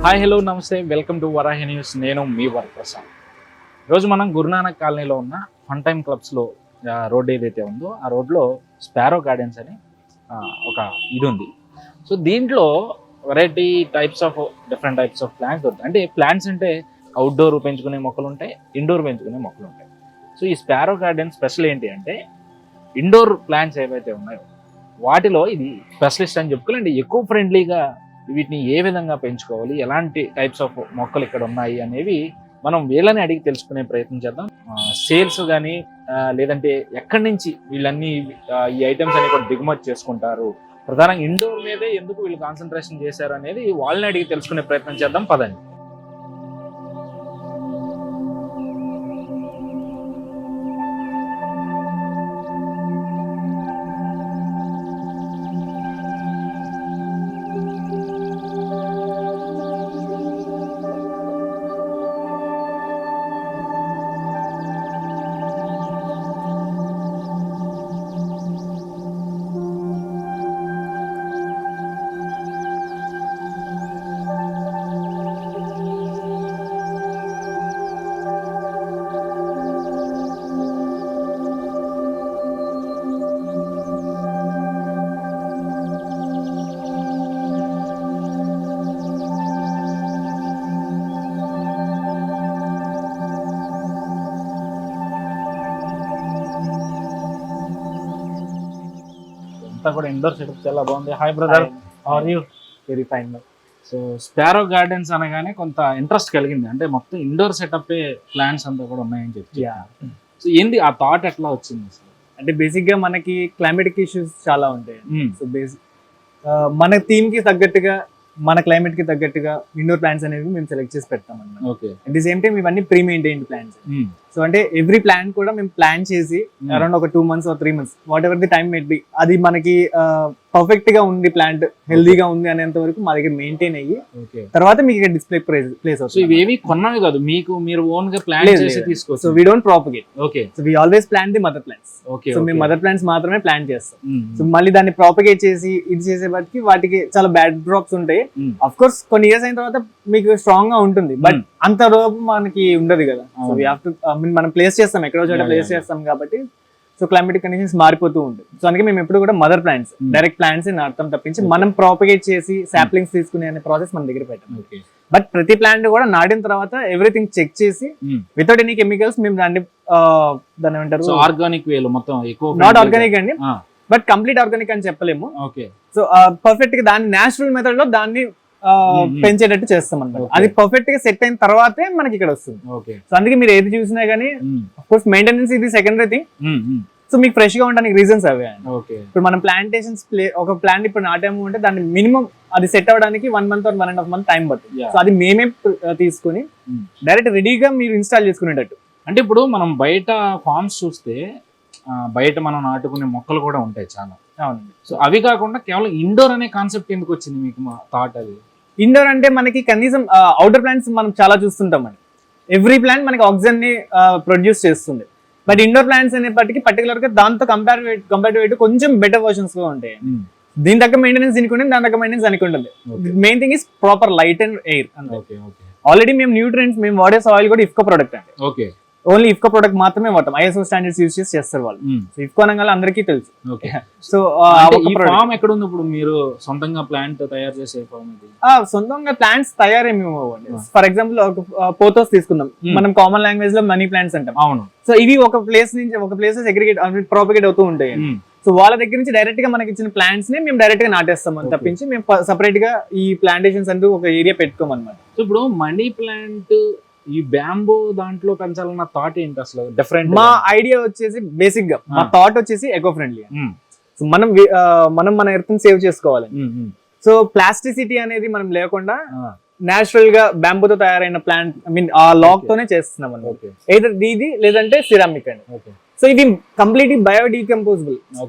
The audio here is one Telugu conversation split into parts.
హాయ్ హలో నమస్తే వెల్కమ్ టు వరాహి న్యూస్. నేను మీ వరప్రసాద్. ఈరోజు మనం గురునానక్ కాలనీలో ఉన్న ఫన్ టైమ్ క్లబ్స్లో రోడ్ ఏదైతే ఉందో ఆ రోడ్లో స్పారో గార్డెన్స్ అని ఒక ఇది ఉంది. సో దీంట్లో variety different types of plants దొరుకుతాయి. అంటే ప్లాంట్స్ అంటే అవుట్డోర్ పెంచుకునే మొక్కలు ఉంటాయి, ఇండోర్ పెంచుకునే మొక్కలు ఉంటాయి. సో ఈ స్పారో గార్డెన్ స్పెషల్ ఏంటి అంటే ఇండోర్ ప్లాంట్స్ ఏవైతే ఉన్నాయో వాటిలో ఇది స్పెషలిస్ట్ అని చెప్పుకోవాలండి. ఎక్కువ ఫ్రెండ్లీగా వీటిని ఏ విధంగా పెంచుకోవాలి, ఎలాంటి టైప్స్ ఆఫ్ మొక్కలు ఇక్కడ ఉన్నాయి అనేవి మనం వీళ్ళని అడిగి తెలుసుకునే ప్రయత్నం చేద్దాం. సేల్స్ కానీ లేదంటే ఎక్కడి నుంచి వీళ్ళన్నీ ఈ ఐటమ్స్ అనేవి కూడా దిగుమతి చేసుకుంటారు, ప్రధానంగా ఇండోర్ మీదే ఎందుకు వీళ్ళు కాన్సన్ట్రేషన్ చేశారు అనేది వాళ్ళని అడిగి తెలుసుకునే ప్రయత్నం చేద్దాం. పదండి. కూడా ఇండోర్ సెటప్ చాలా బాగుంది. Hi brother, how are you? Very fine. So sparrow gardens అనగానే కొంత ఇంట్రెస్ట్ కలిగింది. అంటే మొత్తం ఇండోర్ సెటప్ ప్లాంట్స్ అంతా కూడా ఉన్నాయని చెప్పి. సో ఏంది ఆ థాట్ ఎట్లా వచ్చింది అసలు? అంటే బేసిక్ గా మనకి క్లైమేటిక్ ఇష్యూస్ చాలా ఉంటాయి. సో మన థీమ్ కి తగ్గట్టుగా, మన క్లైమేట్ కి తగ్గట్టుగా ఇండోర్ ప్లాంట్స్ అనేవి మేము సెలెక్ట్ చేసి పెడతాం అన్నమాట. Okay. At the same time ఇవన్నీ ప్రీ మెయింటైన్డ్ ప్లాంట్స్. సో అంటే ఎవ్రీ ప్లాంట్ కూడా మేము ప్లాన్ చేసి అరౌండ్ ఒక 2 months or 3 months whatever the time might be, అది మనకి పర్ఫెక్ట్ గా ఉంది, ప్లాంట్ హెల్దీగా ఉంది అనేంత వరకు మా దగ్గర మెయింటైన్ అయ్యి తర్వాత మీకు డిస్ప్లే ప్లేస్ అవుతుంది. ఇవేవి కొన్నవి కాదు, మీరు ఓన్ గా ప్లాన్ చేసి తీసుకోవచ్చు. So we don't propagate. Okay. So we always plant the mother plants. Okay. So మేము మదర్ ప్లాంట్స్ మాత్రమే ప్లాంట్ చేస్తాం. సో మళ్ళీ దాన్ని ప్రాపగేట్ చేసి ఇది చేసే బట్టి వాటికి చాలా బ్యాడ్ డ్రాప్స్ ఉంటాయి. అఫ్ కోర్స్ కొన్ని ఇయర్స్ అయిన తర్వాత మీకు స్ట్రాంగ్ గా ఉంటుంది, బట్ అంత రోపు మనకి ఉండదు కదా. సో వి హావ్ టు మనం ప్లేస్ చేస్తాం, ఎక్కడో చోట ప్లేస్ చేస్తాం కాబట్టి సో క్లైమేటిక్ కండిషన్స్ మారిపోతూ ఉంటాయి. సో అందుకే మేము ఎప్పుడు కూడా మదర్ ప్లాంట్స్, డైరెక్ట్ ప్లాంట్స్ నాటుతాం తప్పించి మనం ప్రాపగేట్ చేసి సాప్లింగ్స్ తీసుకునే అనే ప్రాసెస్ మన దగ్గర పెట్టాం. బట్ ప్రతి ప్లాంట్ కూడా నాటిన తర్వాత ఎవ్రీథింగ్ చెక్ చేసి వితౌట్ ఎనీ కెమికల్స్ మేము దాన్ని ఏమంటారు ఆర్గానిక్ వేలో మొత్తం, నాట్ ఆర్గానిక్ అండి, బట్ కంప్లీట్ ఆర్గానిక్ అని చెప్పలేము. సో పర్ఫెక్ట్ గా దాన్ని నేచురల్ మెథడ్ లో దాన్ని పెంచేటట్టు చేస్తాం అన్నమాట. అది పర్ఫెక్ట్ గా సెట్ అయిన తర్వాతే మనకి ఇక్కడ వస్తుంది. సో అందుకే మీరు ఏది చూసినా గానీ ఆఫ్ కోర్స్ మెయింటెనెన్స్ ఇది సెకండరీ థింగ్. సో మీకు ఫ్రెష్ గా ఉండడానికి రీజన్స్ అవే. ఇప్పుడు మనం ప్లాంటేషన్స్ ఒక ప్లాంట్ ఇప్పుడు నాటాము అంటే దాన్ని మినిమం అది సెట్ అవ్వడానికి 1 month or 1.5 months టైం పడుతుంది. సో అది మేమే తీసుకుని డైరెక్ట్ రెడీగా మీరు ఇన్స్టాల్ చేసుకునేటట్టు. అంటే ఇప్పుడు మనం బయట ఫార్మ్స్ చూస్తే బయట మనం నాటుకునే మొక్కలు కూడా ఉంటాయి చాలా. అవునండి. సో అవి కాకుండా కేవలం ఇండోర్ అనే కాన్సెప్ట్ ఎందుకు వచ్చింది మీకు థాట్? అది ఇండోర్ అంటే మనకి కనీసం అవుటర్ ప్లాంట్స్ మనం చాలా చూస్తుంటాం అండి. ఎవ్రీ ప్లాంట్ మనకి ఆక్సిజన్ ని ప్రొడ్యూస్ చేస్తుంది, బట్ ఇండోర్ ప్లాంట్స్ అనేప్పటికీ పర్టికులర్ గా దాంతో కంపారిటివ్ కొంచెం బెటర్ వర్షన్స్ గా ఉంటాయి. దీని దగ్గర మెయింటెనెన్స్ దీనికి ఉంటుంది, దాని దగ్గర మెయింటెనెన్స్ దానికి ఉంటుంది. Main thing is proper light and air. Already మేము న్యూట్రియంట్స్ మేము వాడే సాయిల్ కూడా ఇఫ్కో ప్రొడక్ట్ అండి. ఓకే. ఓన్లీ ఇఫ్కో ప్రొడక్ట్ మాత్రమే వాడతాం. ఐఎస్ఓ స్టాండర్డ్స్ యూజ్ చేసి చేస్తారు వాళ్ళు. ఇఫ్కో అనగానే అందరికీ తెలుసు. సో ఫామ్ ఎక్కడ ఉంది ఇప్పుడు? మీరు సొంతంగా ప్లాంట్ తయారు చేసే ఫామ్ ఇది? సొంతంగా ప్లాంట్స్ తయారేమో. ఫర్ ఎగ్జాంపుల్ పోతోస్ తీసుకుందాం, మనం కామన్ లాంగ్వేజ్ లో మనీ ప్లాంట్స్ అంటాం. అవును. సో ఇవి ఒక ప్లేస్ నుంచి ఒక ప్లేస్ అగ్రిగేట్ ప్రాపగేట్ అవుతూ ఉంటాయి. సో వాళ్ళ దగ్గర నుంచి డైరెక్ట్ గా మనకి ఇచ్చిన ప్లాంట్స్ ని మేము డైరెక్ట్ గా నాటేస్తాం అని తప్పించి మేము సపరేట్ గా ఈ ప్లాంటేషన్స్ అంటూ ఒక ఏరియా పెట్టుకోమన్నమాట. సో ఇప్పుడు మనీ ప్లాంట్ ఈ బ్యాంబో దాంట్లో పెంచాలన్న థాట్ ఏంటి అసలు? డిఫరెంట్ మా ఐడియా వచ్చేసి బేసిక్ గా మా థాట్ వచ్చేసి ఎకో ఫ్రెండ్లీ. సో మనం మన ఎర్త్ ని సేవ్ చేసుకోవాలి. సో ప్లాస్టిసిటీ అనేది మనం లేకుండా నేచురల్ గా బ్యాంబోతో తయారైన ప్లాంట్ ఆ లాక్ తోనే చేస్తున్నాం అన్నమాట. ఏదర్ ఇది లేదంటే సిరామిక్ అండి. సో ఇది కంప్లీట్లీ బయోడీకంపోజబుల్,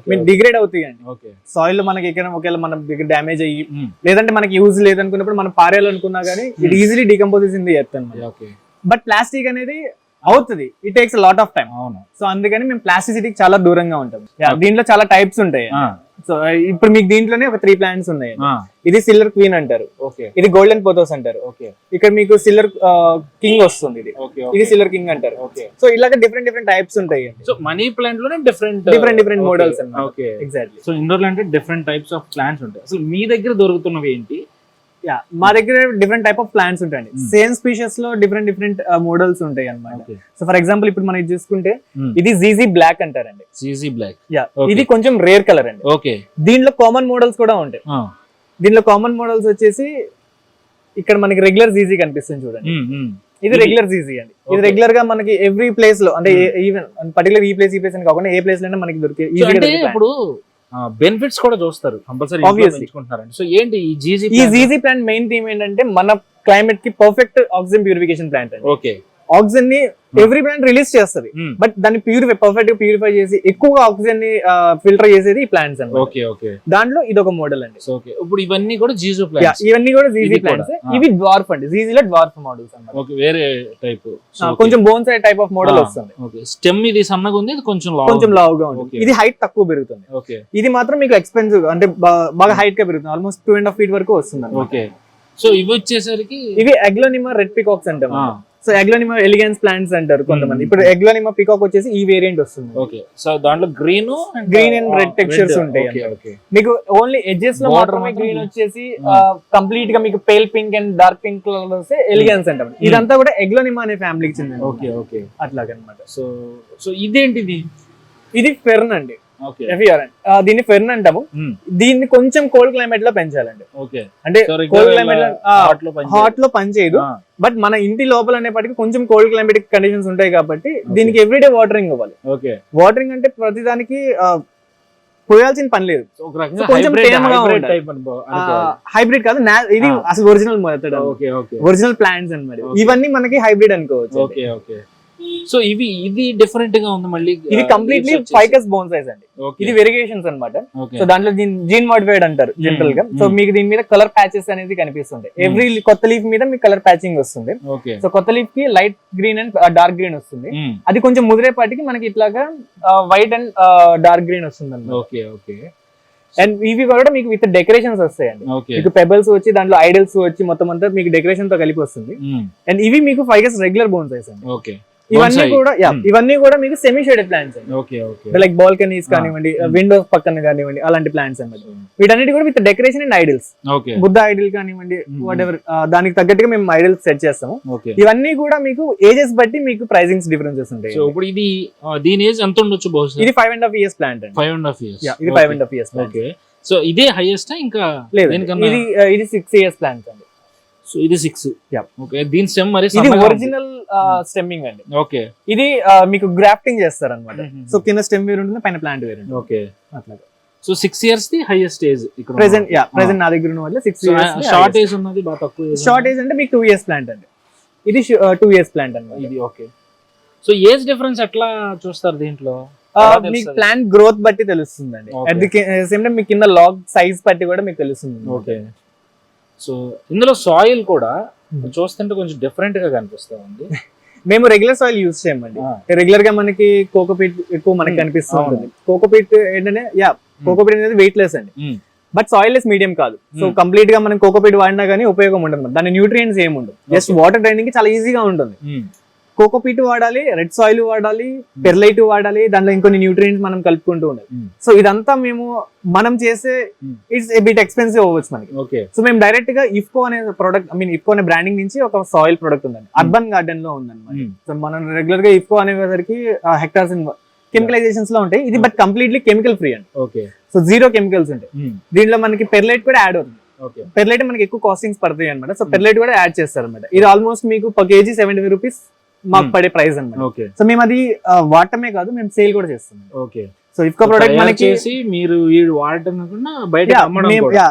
డిగ్రేడ్ అవుతాయి అండి. సాయిల్ లో మనకి ఒకవేళ మన దగ్గర డ్యామేజ్ అయ్యి లేదంటే మనకి యూజ్ లేదనుకున్నప్పుడు మనం పారేయాలనుకున్నా కానీ ఇది easily decompose in the earth అన్నమాట. బట్ ప్లాస్టిక్ అనేది అవుతుంది, it takes lot of time. అవును. సో అందుకని మేము ప్లాస్టిసిటీకి చాలా దూరంగా ఉంటాం. దీంట్లో చాలా టైప్స్ ఉంటాయి. సో ఇప్పుడు మీకు దీంట్లోనే ఒక 3 ప్లాంట్స్ ఉన్నాయి. ఇది సిల్వర్ క్వీన్ అంటారు, ఓకే. ఇది గోల్డెన్ పోథోస్ అంటారు, ఓకే. ఇక్కడ మీకు సిల్వర్ కింగ్ వస్తుంది, ఇది సిల్వర్ కింగ్ అంటారు. ఓకే. సో ఇలాగ డిఫరెంట్ టైప్స్ ఉంటాయి. సో మనీ ప్లాంట్ లోనే డిఫరెంట్ మోడల్స్ అన్నమాట. Okay, exactly. సో ఇండోర్ అంటే డిఫరెంట్ టైప్స్ ఆఫ్ ప్లాంట్స్ ఉంటాయి. అసలు మీ దగ్గర దొరుకుతున్నవి ఏంటి? మా దగ్గర డిఫరెంట్ టైప్ ఆఫ్ ప్లాంట్స్ ఉంటాయండి. సేమ్ స్పీషియస్ లో డిఫరెంట్ మోడల్స్ ఉంటాయి అన్నమాట. సో ఫర్ ఎగ్జాంపుల్ ఇప్పుడు మనం చూసుకుంటే ఇది జీజీ బ్లాక్ అంటారండి. జీజీ బ్లాక్, ఇది కొంచెం రేర్ కలర్ అండి. ఓకే. దీంట్లో కామన్ మోడల్స్ కూడా ఉంటాయి. దీంట్లో కామన్ మోడల్స్ వచ్చేసి ఇక్కడ మనకి రెగ్యులర్ జీజీ కనిపిస్తుంది చూడండి. ఇది రెగ్యులర్ జీజీ అండి. ఇది రెగ్యులర్ గా మనకి ఎవ్రీ ప్లేస్ లో, అంటే ఈవెన్ పర్టికులర్ ఈ ప్లేస్ అని కాకుండా ఏ ప్లేస్ లో మనకి దొరికే. ఇప్పుడు బెనిఫిట్స్ కూడా చూస్తారు కంపల్సరీ. సో ఏంటి ఈ జీజీ ప్లాంట్ మెయిన్ థీమ్ ఏంటంటే మన క్లైమేట్ కి పర్ఫెక్ట్ ఆక్సిజన్ ప్యూరిఫికేషన్ ప్లాంట్ అండి. ఓకే. ఆక్సిజన్ ని ఎవ్రీ ప్లాంట్ రిలీజ్ చేస్తుంది, బట్ దాన్ని పర్ఫెక్ట్ గా ప్యూరిఫై చేసి ఎక్కువగా ఆక్సిజన్ ని ఫిల్టర్ చేసేది ఈ ప్లాంట్స్ అండి. Okay, okay. దాంట్లో ఇది ఒక మోడల్ అండి. ఓకే. ఇప్పుడు ఇవన్నీ కూడా జీజీ ప్లాంట్స్, ఇవన్నీ కూడా జీజీ ప్లాంట్స్. ఇవి డ్వార్ఫ్ అండి, జీజీలో డ్వార్ఫ్ మోడల్స్ అన్నమాట. ఓకే, వేరే టైప్, కొంచెం బోన్సాయ్ టైప్ ఆఫ్ మోడల్ వస్తుంది. ఓకే. స్టెమ్ ఇది సన్నగా ఉంది, ఇది కొంచెం లావుగా ఉంది. ఇది హైట్ తక్కువ పెరుగుతుంది. ఓకే. ఇది మాత్రం మీకు ఎక్స్పెన్సివ్, అంటే బాగా హైట్ గా పెరుగుతుంది, ఆల్మోస్ట్ 2.5 feet వరకు వస్తుంది. ఓకే. సో ఇవి వచ్చేసరికి ఇవి అగ్లోనిమా రెడ్ పికాక్స్ అంటాం. సో అగ్లోనిమా ఎలిగెన్స్ ప్లాంట్స్ అంటారు కొంతమంది. ఇప్పుడు అగ్లోనిమా పికాక్ వచ్చేసి ఈ వేరియంట్ వస్తుంది. ఓకే. సో దాంట్లో గ్రీన్ అండ్ రెడ్ టెక్స్చర్స్ ఉంటాయి. మీకు ఓన్లీ ఎడ్జెస్ లో మాత్రమే గ్రీన్ వచ్చేసి కంప్లీట్ గా మీకు pale pink and dark pink colour వస్తే ఎలిగెన్స్ అంటాం. ఇదంతా కూడా అగ్లోనిమా అనే ఫ్యామిలీకి చెందింది. Okay, okay. అట్లాగనమాట. సో ఇదేంటిది? ఇది ఫెర్న్ అండి. ఓకే. దీన్ని ఫెర్న్ అంటాము. దీన్ని కొంచెం కోల్డ్ క్లైమేట్ లో పెంచాలండి. ఓకే. అంటే కోల్డ్ క్లైమేట్ హాట్ లో పనిచేయదు, బట్ మన ఇంటి లోపల అనేప్పటికీ కొంచెం కోల్డ్ క్లైమేటిక్ కండిషన్స్ ఉంటాయి కాబట్టి దీనికి ఎవ్రీడే వాటరింగ్ ఇవ్వాలి. ఓకే. వాటరింగ్ అంటే ప్రతిదానికి పోయాల్సిన పని లేదు. కొంచెం హైబ్రిడ్ కాదు, ఇది అసలు ఒరిజినల్ మెథడ్, ఒరిజినల్ ప్లాంట్స్ అన్నమాట. ఇవన్నీ మనకి హైబ్రిడ్ అనుకోవచ్చు. Okay, okay. సో ఇది డిఫరెంట్ గా ఉంది. మళ్ళీ ఇది కంప్లీట్లీ ఫైకస్ బోన్సైస్ అండి. ఇది వెరిగేషన్స్ అన్నమాట. సో దాంట్లో జీన్ మోడిఫైడ్ అంటారు జనరల్ గా. సో మీకు దీని మీద కలర్ ప్యాచెస్ అనేది కనిపిస్తుంది. ఎవ్రీ కొత్త లీఫ్ మీద మీకు కలర్ ప్యాచింగ్ వస్తుంది. సో కొత్త లీఫ్ కి light green and dark green వస్తుంది. అది కొంచెం ముదిరేపాటికి మనకి ఇట్లాగా వైట్ అండ్ డార్క్ గ్రీన్ వస్తుంది అన్నమాట. Okay, okay. అండ్ ఇవి కూడా మీకు విత్ డెకరేషన్స్ వస్తాయండి. మీకు పెబల్స్ వచ్చి దాంట్లో ఐడల్స్ వచ్చి మొత్తం అంతా మీకు డెకరేషన్ తో కలిపి వస్తుంది. అండ్ ఇవి మీకు ఫైకస్ రెగ్యులర్ బోన్సైస్ అండి. ఓకే. ఇవన్నీ కూడా మీకు సెమీ షేడెడ్ ప్లాంట్స్ అండి. లైక్ బాల్కనీస్ కానివ్వండి, విండోస్ పక్కన కానివ్వండి, అలాంటి ప్లాంట్స్ అన్నమాట. వీటన్నిటి కూడా with decoration and idols, Buddha Idol కానివ్వండి, వాట్ ఎవర్ దానికి తగ్గట్టుగా మేము ఐడల్స్ సెట్ చేస్తాము. ఇవన్నీ కూడా మీకు ఏజెస్ బట్టి మీకు ప్రైజింగ్స్ డిఫరెన్సెస్ ఉంటాయి. ఇప్పుడు ఇది దీని ఏజ్ ఎంత ఉండొచ్చు? ఇది 5.5 years ప్లాంట్ అండి. 5.5 years. ఇది 5.5 years. ఓకే. సో ఇదే హైయెస్ట్ ఇంకా లేదు, ఇది 6 years ప్లాంట్ అండి. సో ఇది 6. ఓకే. దీని స్టెమ్ మరి ఇది ఒరిజినల్ స్టెమ్మింగ్ అండి. ఓకే. ఇది మీకు గ్రాఫ్టింగ్ చేస్తారు అన్నమాట. సో కింద స్టెమ్ వేరు ఉంటుంది, పైన ప్లాంట్ వేరు ఉంటుంది. ఓకే. అట్లాగా. So 6 years the highest age ఇక్కడ ప్రెజెంట్. ప్రెజెంట్ నా దగ్గర ఉన్న వల్ల 6 years. షార్ట్ ఏజ్ ఉన్నది బాగా తక్కువ. షార్ట్ ఏజ్ అంటే మీకు 2 years ప్లాంట్ అండి. ఇది 2 years ప్లాంట్ అన్నమాట. ఇది ఓకే. సో ఏజ్ డిఫరెన్స్ ఎట్లా చూస్తారు దీంట్లో? మీకు ప్లాంట్ గ్రోత్ బట్టి తెలుస్తుందండి. అట్ ది సేమ్ టైం మీకు కింద లాగ్ సైజ్ బట్టి కూడా మీకు తెలుస్తుంది. ఓకే. సో ఇందులో సాయిల్ కూడా చూస్తుంటే కొంచెం డిఫరెంట్ గా కనిపిస్తా ఉంది. మేము రెగ్యులర్ సాయిల్ యూజ్ చేయమండి. రెగ్యులర్ గా మనకి కోకోపీట్ ఎక్కువ మనకి కనిపిస్తుంది. కోకోపీట్ ఏంటంటే కోకోపీట్ అనేది వెయిట్ లెస్ అండి, బట్ సాయిల్ లెస్ మీడియం కాదు. సో కంప్లీట్ గా మనం కోకోపీట్ వాడినా కానీ ఉపయోగం ఉండదు. దాని న్యూట్రియంట్స్ ఏమి ఉండదు, జస్ట్ వాటర్ డ్రైనింగ్ చాలా ఈజీగా ఉంటుంది. కోకోపీట్ వాడాలి, రెడ్ సాయిల్ వాడాలి, పెర్లైట్ వాడాలి, దాంట్లో ఇంకొన్ని న్యూట్రియంట్స్ మనం కలుపుకుంటూ ఉండాలి. సో ఇదంతా మనం చేసే ఇట్స్ ఏ బిట్ ఎక్స్పెన్సివ్ అవ్వచ్చు మనకి. సో మేము డైరెక్ట్ గా ఇఫ్కో అనే ప్రొడక్ట్, ఇఫ్కో అనే బ్రాండింగ్ నుంచి ఒక సాయిల్ ప్రొడక్ట్ ఉందండి, అర్బన్ గార్డెన్ లో ఉందన్నమాట. సో మనం రెగ్యులర్ గా ఇఫ్కో అనేసరికి హెక్టార్స్ కెమికలైజేషన్స్ లో ఉంటాయి. ఇది బట్ కంప్లీట్లీ కెమికల్ ఫ్రీ అండి. సో 0 కెమికల్స్ ఉంటాయి. దీంట్లో మనకి పెర్లైట్ కూడా యాడ్ అవుతుంది. పెర్లైట్ మనకి ఎక్కువ కాస్టింగ్స్ పడతాయి అనమాట. సో పెర్లైట్ కూడా యాడ్ చేస్తారు అనమాట. ఇది ఆల్మోస్ట్ మీకు per kg 75 rupees మాకు పడే ప్రైస్ అన్నమాట. సో మేము అది వాడటమే కాదు, మేము సేల్ కూడా చేస్తాం. సో ఇఫ్కో ప్రొడక్ట్ మనకి మీరు వాడటం బయట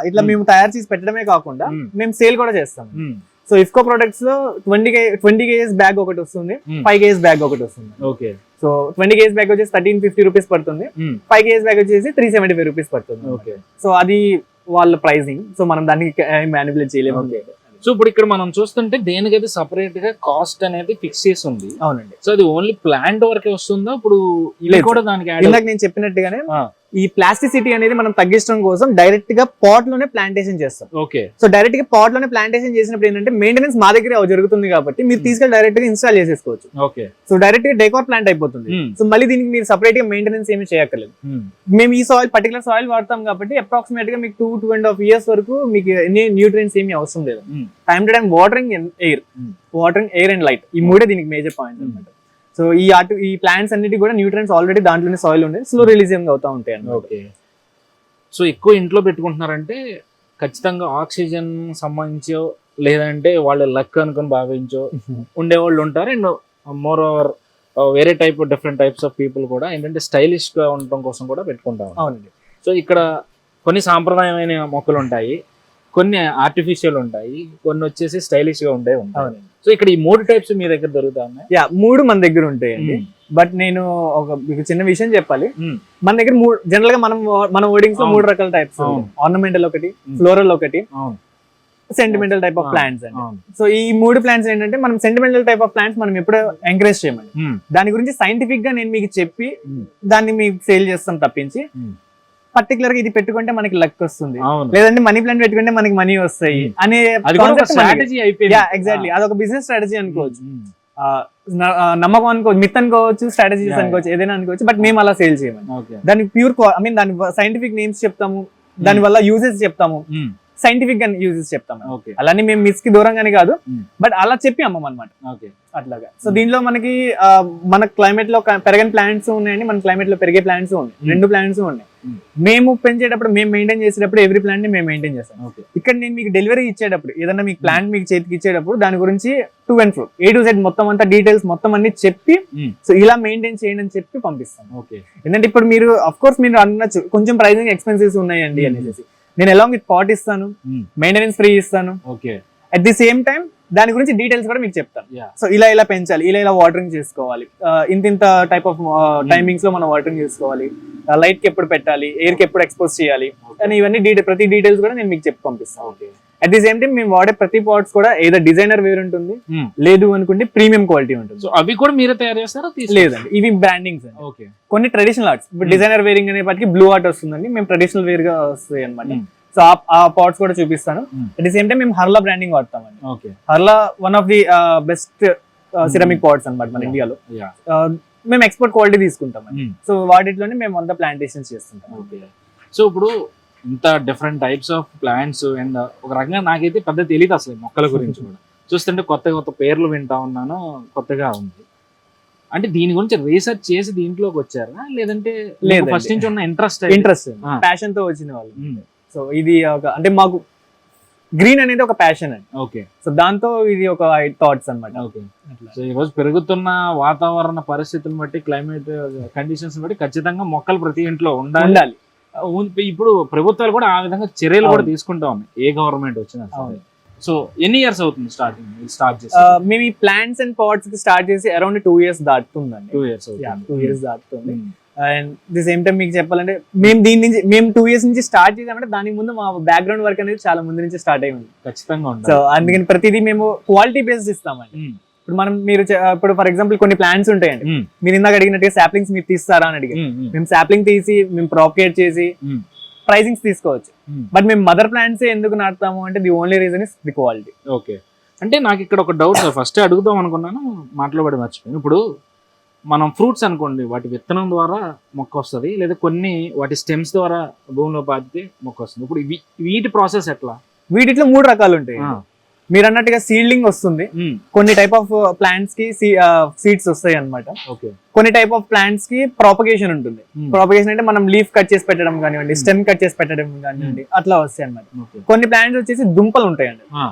ఇట్లా మేము తయారు చేసి పెట్టడమే కాకుండా మేము సేల్ కూడా చేస్తాం. సో ఇఫ్కో ప్రొడక్ట్స్ లో 20 kgs బ్యాగ్ ఒకటి వస్తుంది, 5 kgs బ్యాగ్ ఒకటి వస్తుంది. సో 20 kgs బ్యాగ్ వచ్చేసి 1350 rupees పడుతుంది, 5 kgs బ్యాగ్ వచ్చేసి 375 rupees పడుతుంది. సో అది వాళ్ళ ప్రైసింగ్. సో మనం దాన్ని మ్యానిపులేట్ చేయలేము. సో ఇప్పుడు ఇక్కడ మనం చూస్తుంటే దేనికైతే సపరేట్ గా కాస్ట్ అనేది ఫిక్స్ చేసి ఉంది. అవునండి. సో అది ఓన్లీ ప్లాంట్ వరకే వస్తుందా? ఇప్పుడు ఇది కూడా దానికి ఇందాక నేను చెప్పినట్టుగానే ఈ ప్లాస్టిసిటీ అనేది మనం తగ్గించడం కోసం డైరెక్ట్ గా పాట్ లోనే ప్లాంటేషన్ చేస్తాం. ఓకే. సో డైరెక్ట్ గా పాట్ లోనే ప్లాంటేషన్ చేసినప్పుడు ఏంటంటే మెయింటెనెన్స్ మా దగ్గర జరుగుతుంది కాబట్టి మీరు తీసుకెళ్ళి డైరెక్ట్ గా ఇన్స్టాల్ చేసేసుకోవచ్చు. ఓకే. సో డైరెక్ట్ గా డెకోర్ ప్లాంట్ అయిపోతుంది. సో మళ్ళీ దీనికి మీరు సపరేట్ గా మెయింటెనెన్స్ ఏమి చేయక్కర్లేదు. మేము ఈ సాయిల్ పర్టికులర్ సాయిల్ వాడతాం కాబట్టి అప్రాక్సిమేట్ గా మీకు 2.5 years వరకు మీకు ఎన్ని న్యూట్రియన్స్ ఏమి అవసరం లేదు. Time to time watering air and light, ఈ మూడే దీనికి మేజర్ పాయింట్స్ అనమాట. సో ఈ ప్లాంట్స్ అన్నిటి కూడా న్యూట్రియన్స్ ఆల్రెడీ దాంట్లోనే సాయిల్ ఉండే స్లో రిలీజింగ్ అవుతా ఉంటాయి. ఓకే. సో ఎక్కువ ఇంట్లో పెట్టుకుంటున్నారంటే ఖచ్చితంగా ఆక్సిజన్ సంబంధించో లేదంటే వాళ్ళ లక్ అనుకుని భావించో ఉండేవాళ్ళు ఉంటారు. అండ్ మోర్ ఓవర్ వేరే డిఫరెంట్ టైప్స్ ఆఫ్ పీపుల్ కూడా ఏంటంటే స్టైలిష్ గా ఉండటం కోసం కూడా పెట్టుకుంటాం. అవునండి. సో ఇక్కడ కొన్ని సాంప్రదాయమైన మొక్కలు ఉంటాయి, కొన్ని ఆర్టిఫిషియల్ ఉంటాయి, కొన్ని వచ్చేసి స్టైలిష్ గా ఉంటాయి. సో ఇక్కడ ఈ 3 టైప్స్ మీ దగ్గర దొరుకుతా ఉన్నాయి? 3 మన దగ్గర ఉంటాయండి. బట్ నేను మీకు చిన్న విషయం చెప్పాలి. మన దగ్గర జనరల్ గా మన వర్డింగ్స్ లో 3 రకాల టైప్స్, ఆర్నమెంటల్ ఒకటి, ఫ్లోరల్ ఒకటి, సెంటిమెంటల్ టైప్ ఆఫ్ ప్లాంట్స్ అండి. సో ఈ 3 ప్లాంట్స్ ఏంటంటే మనం సెంటిమెంటల్ టైప్ ఆఫ్ ప్లాంట్స్ మనం ఎప్పుడు ఎంకరేజ్ చేయమండి. దాని గురించి సైంటిఫిక్ గా నేను మీకు చెప్పి దాన్ని మీకు సేల్ చేస్తాం తప్పించి పర్టికులర్ గా ఇది పెట్టుకుంటే మనకి లక్ వస్తుంది, లేదంటే మనీ ప్లాంట్ పెట్టుకుంటే మనకి మనీ వస్తాయి అనే ఎగ్జాక్ట్లీ అదొక బిజినెస్ స్ట్రాటజీ అనుకోవచ్చు, నమ్మకం అనుకోవచ్చు, మిత్ అనుకోవచ్చు, స్ట్రాటజీస్ అనుకోవచ్చు, ఏదైనా అనుకోవచ్చు. బట్ మేము అలా సేల్ చేయమని దానికి ప్యూర్ దాని సైంటిఫిక్ నేమ్స్ చెప్తాము, దాని వల్ల యూజెస్ చెప్తాము, సైంటిఫిక్ గా యూజెస్ చెప్తాము. అలానే మేము మిస్ కి దూరంగానే కాదు, బట్ అలా చెప్పి అమ్మం అనమాట అట్లాగా. సో దీనిలో మనకి మన క్లైమేట్ లో పెరగని ప్లాంట్స్ ఉన్నాయండి, మన క్లైమేట్ లో పెరిగే ప్లాంట్స్ ఉన్నాయి, 2 ప్లాంట్స్ ఉన్నాయి. మేము పెంచేటప్పుడు మేము మెయింటైన్ చేసేటప్పుడు ఎవ్రీ ప్లాంట్ ని మేము మెయింటైన్ చేస్తాం. ఇక్కడ నేను మీకు డెలివరీ ఇచ్చేటప్పుడు ఏదన్నా మీకు ప్లాంట్ మీకు చేతికి ఇచ్చేటప్పుడు దాని గురించి to and fro A to Z మొత్తం అంతా డీటెయిల్స్ మొత్తం అన్ని చెప్పి సో ఇలా మెయింటైన్ చేయండి అని చెప్పి పంపిస్తాను. ఎందుకంటే ఇప్పుడు మీరు అఫ్ కోర్స్ మీరు అనొచ్చు కొంచెం ప్రైసింగ్ ఎక్స్పెన్సివ్స్ ఉన్నాయండి అనేసి, నేను అలాంగ్ విత్ పాట్ ఇస్తాను, మెయింటెనెన్స్ ఫ్రీ ఇస్తాను. అట్ ది సేమ్ టైం దాని గురించి డీటెయిల్స్ కూడా మీకు చెప్తాను. సో ఇలా పెంచాలి, ఇలా వాటరింగ్ చేసుకోవాలి, ఇంత టైప్ ఆఫ్ టైమింగ్స్ లో మనం వాటరింగ్ చేసుకోవాలి, లైట్ కి ఎప్పుడు పెట్టాలి, ఎయిర్ కి ఎప్పుడు ఎక్స్పోజ్ చేయాలి అని ఇవన్నీ ప్రతి డీటెయిల్స్ కూడా నేను మీకు చెప్పి పంపిస్తాను. అట్ ది సేమ్ టైం మేము వాడే ప్రతి పాట్స్ కూడా ఏదో డిజైనర్ వేర్ ఉంటుంది, లేదు అనుకుంటే ప్రీమియం క్వాలిటీ ఉంటుంది. సో అవి కూడా మీరే తయారు చేస్తారా? లేదండి, ఇవి బ్రాండింగ్స్ అండి. కొన్ని ట్రెడిషనల్ ఆర్ట్స్, ఇప్పుడు డిజైనర్ వేరింగ్ అనేప్పటికీ బ్లూ ఆర్ట్ వస్తుందండి, మేము ట్రెడిషనల్ వేర్ గా వస్తాయి అనమాట. సో ఆ పాట్స్ కూడా చూపిస్తాను. అట్ ది సేమ్ టైం మేము హర్లా బ్రాండింగ్ వాడతామండి. హర్లా one of the best ceramic pots అనమాట మన ఇండియాలో. మేము ఎక్స్పోర్ట్ క్వాలిటీ తీసుకుంటాం. సో వాటిలోనే మేము అంతా ప్లాంటేషన్స్ చేస్తుంటాం. సో ఇప్పుడు ఇంత different types of plants and ఒక రకంగా నాకైతే పెద్ద తెలియదు అసలు మొక్కల గురించి కూడా. చూస్తుంటే కొత్త పేర్లు వింటా ఉన్నాను, కొత్తగా ఉంది. అంటే దీని గురించి రీసెర్చ్ చేసి దీంట్లోకి వచ్చారా, లేదంటే ఫస్ట్ నుంచి ఉన్న ఇంట్రెస్ట్ ప్యాషన్ తో వచ్చిన వాళ్ళు? సో ఇది అంటే మాకు గ్రీన్ అనేది ఒక ప్యాషన్ అండి. ఓకే. సో దాంతో ఇది ఒక థాట్స్ అన్నమాట. ఓకే. సో ఈ రోజు పెరుగుతున్న వాతావరణ పరిస్థితులను బట్టి, క్లైమేట్ కండిషన్స్ బట్టి ఖచ్చితంగా మొక్కలు ప్రతి ఇంట్లో ఉండాలి. ఇప్పుడు ప్రభుత్వాలు కూడా ఆ విధంగా చర్యలు కూడా తీసుకుంటా ఉన్నాయి, ఏ గవర్నమెంట్ వచ్చినా. సో ఎన్ని ఇయర్స్ అవుతుంది స్టార్ట్ చేసి? మేము ఈ ప్లాంట్స్ అండ్ పాట్స్ కి స్టార్ట్ చేసి అరౌండ్ 2 years దాటుతుందండి. 2 years దాటుతుంది. అండ్ ది సేమ్ టైం మీకు చెప్పాలంటే మేము 2 years నుంచి స్టార్ట్ చేసామంటే దానికి ముందు మా బ్యాక్గ్రౌండ్ వర్క్ అనేది చాలా ముందు నుంచి స్టార్ట్ అయి ఉంది. ఖచ్చితంగా. సో అందుకని ప్రతిదీ మేము క్వాలిటీ బేస్డ్ ఇస్తామండి. ఇప్పుడు ఇప్పుడు ఫర్ ఎగ్జాంపుల్ కొన్ని ప్లాంట్స్ ఉంటాయండి, మీరు ఇందాక అడిగినట్టుగా సాప్లింగ్స్ మీరు తీస్తారా అని అడిగారు. మేము సాప్లింగ్ తీసి మేము ప్రాపగేట్ చేసి ప్రైజింగ్స్ తీసుకోవచ్చు. బట్ మేము మదర్ ప్లాంట్స్ ఎందుకు నాటుతాము అంటే the only reason is the quality. Okay. అంటే నాకు ఇక్కడ ఒక డౌట్ ఫస్ట్ అడుగుదాం అనుకున్నాను, మాట్లాడి మర్చిపోయాను. ఇప్పుడు మనం ఫ్రూట్స్ అనుకోండి, వాటి విత్తనం ద్వారా మొక్క వస్తుంది, లేదా కొన్ని వాటి స్టెమ్స్ ద్వారా భూమిలో పాతితే మొక్క వస్తుంది. ఇప్పుడు వీటి ప్రాసెస్ ఎట్లా? వీటిలో 3 రకాలు ఉంటాయి. మీరు అన్నట్టుగా సీడ్లింగ్ వస్తుంది, కొన్ని టైప్ ఆఫ్ ప్లాంట్స్ కి సీడ్స్ వస్తాయి అనమాట. కొన్ని టైప్ ఆఫ్ ప్లాంట్స్ కి ప్రాపగేషన్ ఉంటుంది. ప్రాపగేషన్ అంటే మనం లీఫ్ కట్ చేసి పెట్టడం కానివ్వండి, స్టెమ్ కట్ చేసి పెట్టడం కానివ్వండి, అట్లా వస్తాయి అనమాట. కొన్ని ప్లాంట్స్ వచ్చేసి దుంపలు ఉంటాయండి.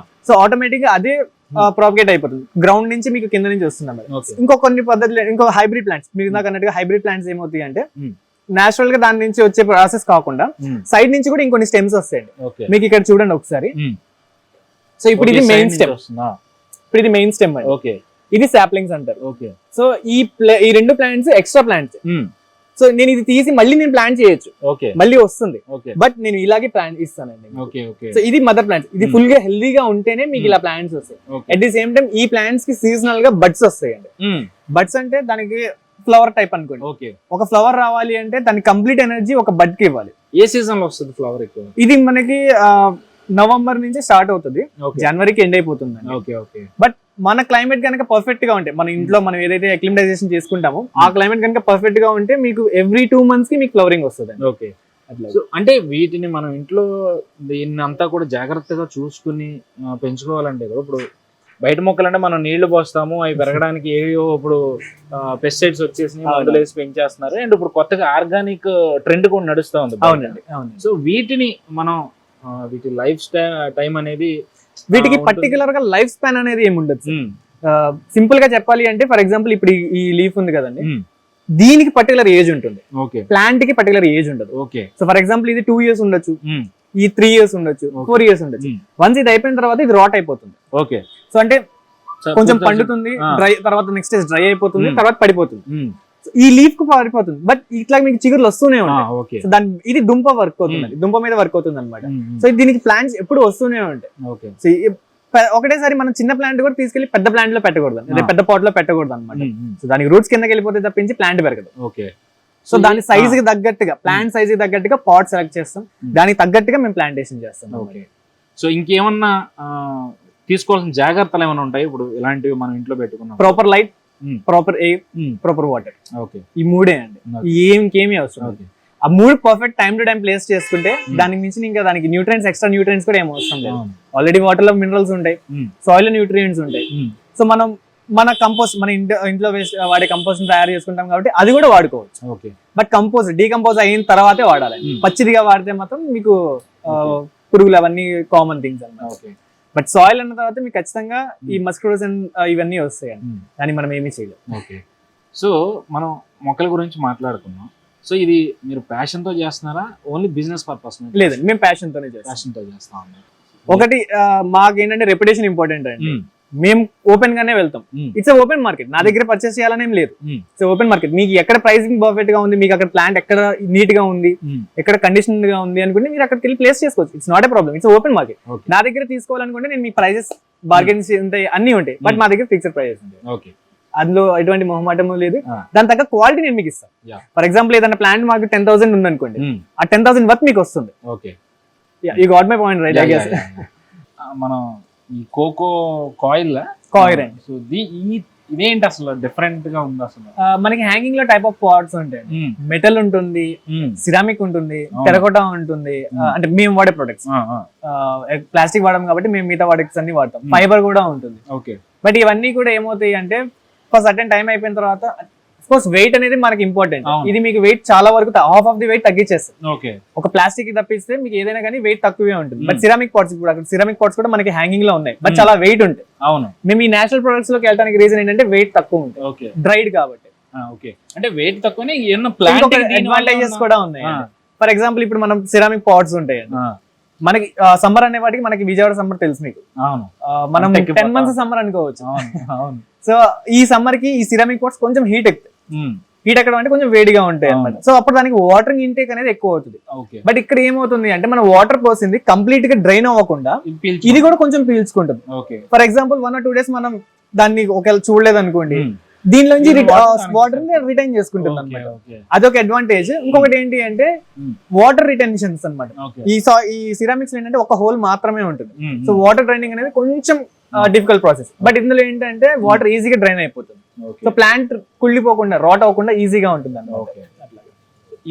సో ఆటోమేటిక్ గా అదే ప్రాపగేట్ అయిపోతుంది, గ్రౌండ్ నుంచి మీకు కింద నుంచి వస్తుంది. ఇంకో కొన్ని పద్ధతులు, ఇంకో హైబ్రిడ్ ప్లాంట్స్, మీరు నాకు అన్నట్టుగా హైబ్రిడ్ ప్లాంట్స్ ఏమవుతాయి అంటే నేచురల్ గా దాని నుంచి వచ్చే ప్రాసెస్ కాకుండా సైడ్ నుంచి కూడా ఇంకొన్ని స్టెమ్స్ వస్తాయండి. మీకు ఇక్కడ చూడండి ఒకసారి. సో ఇప్పుడు ఇది మెయిన్ స్టెమ్, ఇప్పుడు ఇది మెయిన్ స్టెమ్ అండి. ఓకే. ఇది సాప్లింగ్స్ అంటారు. ఓకే. సో ఈ 2 ప్లాంట్స్ ఎక్స్ట్రా ప్లాంట్స్. సో నేను ఇది తీసి మళ్ళీ నేను ప్లాంట్ చేయొచ్చు, మళ్ళీ వస్తుంది. బట్ నేను ఇలాగే ప్లాంట్ ఇస్తానండి. సో ఇది మదర్ ప్లాంట్స్. ఇది ఫుల్ గా హెల్దీగా ఉంటేనే మీకు ఇలా ప్లాంట్స్ వస్తాయి. అట్ ది సేమ్ టైం ఈ ప్లాంట్స్ కి సీజనల్ గా బడ్స్ వస్తాయండి. బడ్స్ అంటే దానికి ఫ్లవర్ టైప్ అనుకోండి. ఓకే. ఒక ఫ్లవర్ రావాలి అంటే దాని కంప్లీట్ ఎనర్జీ ఒక బడ్ కి ఇవ్వాలి. ఏ సీజన్ లో వస్తుంది ఫ్లవర్ ఎక్కువ? ఇది మనకి నవంబర్ నుంచి స్టార్ట్ అవుతుంది, Okay. జనవరికి ఎండ్ అయిపోతుంది. Okay okay. బట్ మన క్లైమేట్ కనుక పర్ఫెక్ట్ గా ఉంటే, మన ఇంట్లో మనం ఏదైతే అక్లిమటైజేషన్ చేసుకుంటామో ఆ క్లైమేట్ కనుక పర్ఫెక్ట్ గా ఉంటే మీకు ఎవ్రీ 2 months కి మీకు ఫ్లవరింగ్ వస్తుంది. ఓకే. సో అంటే వీటిని మనం ఇంట్లో దీన్ని అంతా కూడా జాగ్రత్తగా చూసుకుని పెంచుకోవాలంటే కూడా, ఇప్పుడు బయట మొక్కలు అంటే మనం నీళ్లు పోస్తాము, అవి పెరగడానికి ఏవో ఇప్పుడు పెస్టిసైడ్స్ వచ్చేసి మందులు వేసి పెంచేస్తున్నారు. అండ్ ఇప్పుడు కొత్తగా ఆర్గానిక్ ట్రెండ్ కూడా నడుస్తూ ఉంది. అవునండి, అవునండి. సో వీటిని మనం వీటి లైఫ్ టైం అనేది వీటికి పర్టికులర్ గా లైఫ్ స్పాన్ అనేది ఏమి ఉండదు. సింపుల్ గా చెప్పాలి అంటే, ఫర్ ఎగ్జాంపుల్ ఇప్పుడు ఈ లీఫ్ ఉంది కదండి, దీనికి పర్టికులర్ ఏజ్ ఉంటుంది, ఓకే. ప్లాంట్ కి పర్టికులర్ ఏజ్ ఉండదు. ఓకే. సో ఫర్ ఎగ్జాంపుల్ ఇది 2 years ఉండొచ్చు, ఈ 3 years ఉండొచ్చు, 4 years ఉండొచ్చు. వన్స్ ఇది అయిపోయిన తర్వాత ఇది రాట్ అయిపోతుంది. ఓకే. సో అంటే కొంచెం పండుతుంది, డ్రై తర్వాత నెక్స్ట్ డ్రై అయిపోతుంది, తర్వాత పడిపోతుంది. ఈ లీఫ్ కు పారిపోతుంది. బట్ ఇట్లా మీకు చిగురులు వస్తూనే ఉంటాయి. సో దాని ఇది దుంప వర్క్ అవుతుంది, దుంప మీద వర్క్ అవుతుంది అనమాట. సో దీనికి ప్లాంట్స్ ఎప్పుడు వస్తూనే ఉంటాయి. సో ఒకటేసారి మనం చిన్న ప్లాంట్ కూడా తీసుకెళ్లి పెద్ద ప్లాంట్ లో పెట్టకూడదు, పెద్ద పాట్ లో పెట్టకూడదు అనమాట. సో దానికి రూట్స్ కిందకి వెళ్ళిపోతే తప్పించి ప్లాంట్ పెరగదు. ఓకే. సో దాని సైజ్ కి తగ్గట్టుగా, ప్లాంట్ సైజ్ కి తగ్గట్టుగా పాట్ సెలెక్ట్ చేస్తాం, దానికి తగ్గట్టుగా మేము ప్లాంటేషన్ చేస్తాం. ఓకే. సో ఇంకేమన్నా తీసుకోవాల్సిన జాగ్రత్తలు ఏమైనా ఉంటాయి ఇప్పుడు ఇలాంటివి మనం ఇంట్లో పెట్టుకున్నాం? Proper light, proper air, proper water. Okay. ఈ 3 అండి, ఇంకేమీ అవసరం. ఆ 3 perfect time to time place చేసుకుంటే దానికి మించి ఇంకా దానికి న్యూట్రియన్స్, ఎక్స్ట్రా న్యూట్రియన్స్ కూడా ఏం అవసరం లేదు. ఆల్రెడీ వాటర్ లో మినరల్స్ ఉంటాయి, సాయిల్ లో న్యూట్రియంట్స్ ఉంటాయి. సో మనం మన కంపోస్ట్, మన ఇంట్లో వేస్ట్ వాడే కంపోస్ట్ తయారు చేసుకుంటాం కాబట్టి అది కూడా వాడుకోవచ్చు. ఓకే. బట్ కంపోస్ట్ డీకంపోజ్ అయిన తర్వాతే వాడాలి. పచ్చిదిగా వాడితే మాత్రం మీకు పురుగులు అవన్నీ కామన్ థింగ్స్ అన్నమాట. ఓకే. బట్ సాయిల్ అన్న తర్వాత మీకు ఖచ్చితంగా ఈ మస్కిటోస్ ఇవన్నీ వస్తాయి, దాన్ని మనం ఏమీ చేయలేం. ఓకే. సో మనం మొక్కల గురించి మాట్లాడుకున్నాం. సో ఇది మీరు ప్యాషన్ తో చేస్తున్నారా, ఓన్లీ బిజినెస్ పర్పస్? లేదండి, మేము ప్యాషన్ తోనే చేస్తాం. ప్యాషన్ తో చేస్తాం. ఒకటి మాకు ఏంటంటే రెప్యుటేషన్ ఇంపార్టెంట్ అండి. మేము ఓపెన్ గానే వెళ్తాం. ఇట్స్ ఓపెన్ మార్కెట్, నా దగ్గర పర్చేస్ చేయాలనేం లేదు. It's open market. మీకు ఎక్కడ ప్రైసింగ్ పర్ఫెక్ట్ గా ఉంది, మీకు అక్కడ ప్లాంట్ ఎక్కడ నీట్ గా ఉంది, ఎక్కడ కండిషన్ గా ఉంది అనుకుంటే మీరు అక్కడికి వెళ్ళి ప్లేస్ చేసుకోవచ్చు. It's not a problem, it's open market. నా దగ్గర తీసుకోవాలనుకుంటే నేను మీ ప్రైజెస్ బార్గెన్స్ ఉంటాయి, అన్ని ఉంటాయి. బట్ మా దగ్గర ఫిక్స్డ్ ప్రైజెస్ ఉంటాయి. ఓకే. అందులో ఎటువంటి మొహమాటము లేదు. దాని తగ్గ క్వాలిటీ నేను మీకు ఇస్తాను. ఫర్ ఎగ్జాంపుల్ ఏదైనా ప్లాంట్ మాకు 10,000 ఉంది అనుకోండి, ఆ 10,000 వర్త్ మీకు వస్తుంది. Okay. You got my point right? I guess. మనం ఈ కోకో కాయిల్ అండి, సో ఇదేంటి అసలు డిఫరెంట్ గా ఉంది అసలు? మనకి హ్యాంగింగ్ లో టైప్ ఆఫ్ పాట్స్ ఉంటాయి. మెటల్ ఉంటుంది, సిరామిక్ ఉంటుంది, టెరకోటా ఉంటుంది. అంటే మేము వాడే ప్రొడక్ట్స్, ప్లాస్టిక్ వాడడం కాబట్టి మేము మిగతా ప్రొడక్ట్స్ అన్ని వాడతాం. ఫైబర్ కూడా ఉంటుంది. ఓకే. బట్ ఇవన్నీ కూడా ఏమవుతాయి అంటే ఫర్ సర్టెన్ టైం అయిపోయిన తర్వాత కోర్స్ వెయిట్ అనేది మనకి ఇంపార్టెంట్. ఇది మీకు వెయిట్ చాలా వరకు హాఫ్ ఆఫ్ ది వెయిట్ తగ్గించేస్తుంది. ఓకే. ఒక ప్లాస్టిక్ తప్పిస్తే మీకు ఏదైనా కానీ వెయిట్ తక్కువే ఉంటుంది. బట్ సిరామిక్ పాట్స్ కూడా, సిరామిక్ పాట్స్ కూడా మనకి హ్యాంగింగ్ లో ఉన్నాయి, బట్ చాలా వెయిట్ ఉంటాయి. అవును. మేము ఈ నేచురల్ ప్రొడక్ట్స్ లోకి వెళ్ళడానికి రీజన్ ఏంటంటే వెయిట్ తక్కువ ఉంటుంది. ఓకే. డ్రైడ్ కాబట్టి. ఓకే. అంటే వెయిట్ తక్కువనే ప్లాంట్ అడ్వాంటేజెస్ కూడా ఉన్నాయి. ఫర్ ఎగ్జాంపుల్ ఇప్పుడు మనం సిరామిక్ పాట్స్ ఉంటాయండి, మనకి సమ్మర్ అనే వాటికి మనకి విజయవాడ సమ్మర్ తెలుసు మీకు. అవును. మనం 10 months సమ్మర్ అనుకోవచ్చు. అవును. సో ఈ సమ్మర్ కి ఈ సిరామిక్ పాట్స్ కొంచెం హీట్ ఎక్కుతాయి. హీట్ ఎక్కడ అంటే కొంచెం వేడిగా ఉంటాయి అన్నమాట. సో అప్పుడు దానికి వాటర్ ఇంటేక్ అనేది ఎక్కువ అవుతుంది. బట్ ఇక్కడ ఏమవుతుంది అంటే మనం వాటర్ పోసింది కంప్లీట్ గా డ్రైన్ అవ్వకుండా ఇది కూడా కొంచెం పీల్చుకుంటుంది. ఫర్ ఎగ్జాంపుల్ 1 or 2 days మనం దాన్ని ఒకవేళ చూడలేదు అనుకోండి, దీనిలోంచి వాటర్ రిటైన్ చేసుకుంటుంది అనమాట. అదొక అడ్వాంటేజ్. ఇంకొకటి ఏంటి అంటే వాటర్ రిటెన్షన్స్ అనమాట. ఈ సిరామిక్స్ ఏంటంటే ఒక హోల్ మాత్రమే ఉంటుంది. సో వాటర్ డ్రైనింగ్ అనేది కొంచెం డిఫికల్ట్ ప్రాసెస్. బట్ ఇందులో ఏంటంటే వాటర్ ఈజీగా డ్రైన్ అయిపోతుంది. సో ప్లాంట్ కుళ్ళిపోకుండా, రాట్ అవ్వకుండా ఈజీగా ఉంటుంది అన్నమాట.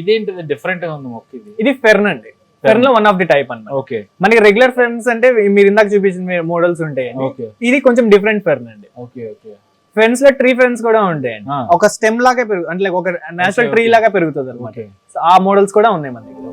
ఇదేంటి డిఫరెంట్ గా ఉంది మొక్క? ఇది ఫెర్న్ అండి. ఫెర్న్ లో వన్ ఆఫ్ ది టైప్ అన్నమాట. ఓకే. మనకి రెగ్యులర్ ఫెర్న్స్ అంటే మీరు ఇందాక చూపించిన మోడల్స్ ఉంటాయి, ఇది కొంచెం డిఫరెంట్ ఫెర్న్ అండి. ఓకే. ఓకే. ఫెన్స్ లో ట్రీ ఫెన్స్ కూడా ఉంటాయండి, ఒక స్టెమ్ లాగా పెరుగు అంటే ఒక నేచురల్ ట్రీ లాగా పెరుగుతుంది అనమాట. ఆ మోడల్స్ కూడా ఉన్నాయి మన దగ్గర.